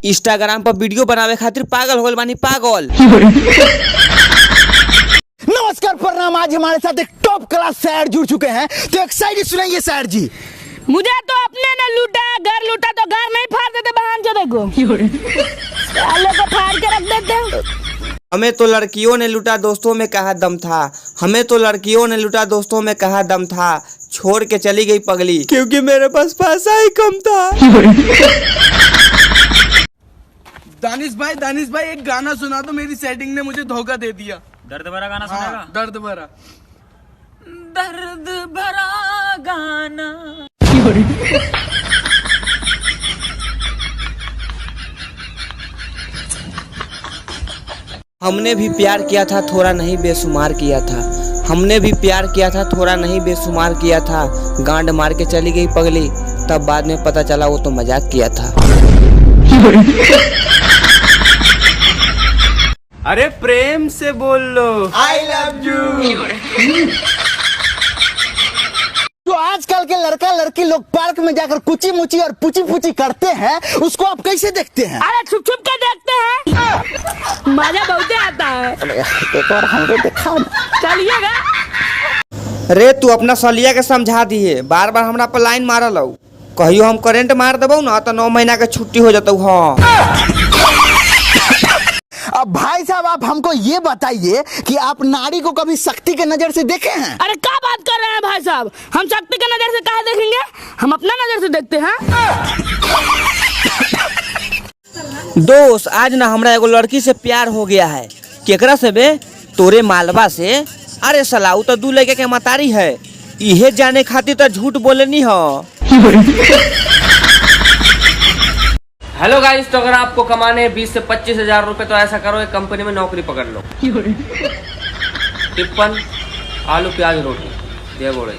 Instagram पर video बनावे खातिर पागल होल बानी पागल। नमस्कार प्रणाम। आज हमारे साथ एक टॉप क्लास शायर जुड़ चुके हैं, तो एक शायरी सुनाइए शायर जी। मुझे तो अपने ने लूटा, घर लूटा तो घर नहीं फाड़ देते बहन चोदे को। साले को फाड़ के रख देते। हमें तो लड़कियों ने लूटा, दोस्तों में कहा दम था। हमें तो लड़कियों ने लूटा, दोस्तों में कहा दम था। छोड़ के चली गई पगली क्योंकि मेरे पास पैसा ही कम था। दानिश भाई एक गाना सुना दो, मेरी सेटिंग ने मुझे धोखा दे दिया। दर्द भरा गाना सुनेगा? हाँ, दर्द भरा गाना। हमने भी प्यार किया था, थोड़ा नहीं बेशुमार किया था। हमने भी प्यार किया था, थोड़ा नहीं बेशुमार किया था। गांड मार के चली गई पगली, तब बाद में पता चला वो तो मजाक किया था। अरे प्रेम से बोल लो आई लव यू। जो आजकल के लड़का लड़की लोग पार्क में जाकर कुची मुची और पुची पुची करते हैं, उसको आप कैसे देखते हैं? अरे छुप छुप के देखते हैं, मजा बहुत आता है। एक बार हमको दिखा। चलिएगा। रे तू अपना सलिया के समझा दिए, बार बार हमरा पर लाइन मारल हो। कहियो हम करंट मार देबो ना तो 9 महीना के छुट्टी हो जाता। हाँ अब भाई साहब आप हमको ये बताइए कि आप नारी को कभी शक्ति के नजर से देखे हैं? अरे क्या बात कर रहे हैं भाई साहब, हम शक्ति के नजर से कहा देखेंगे, हम अपना नजर से देखते हैं। दोस्त आज ना हमरा एगो लड़की से प्यार हो गया है। केकरा से बे? तोरे मालवा से। अरे सलाऊ तो 2 लड़के के मतारी है, इहे जाने खातिर तो झूठ बोलेनी हो। हेलो गाइस, तो अगर आपको कमाने हैं 20 से 25 हजार रुपए तो ऐसा करो, एक कंपनी में नौकरी पकड़ लो। टिप्पन आलू प्याज रोटी दे बोले।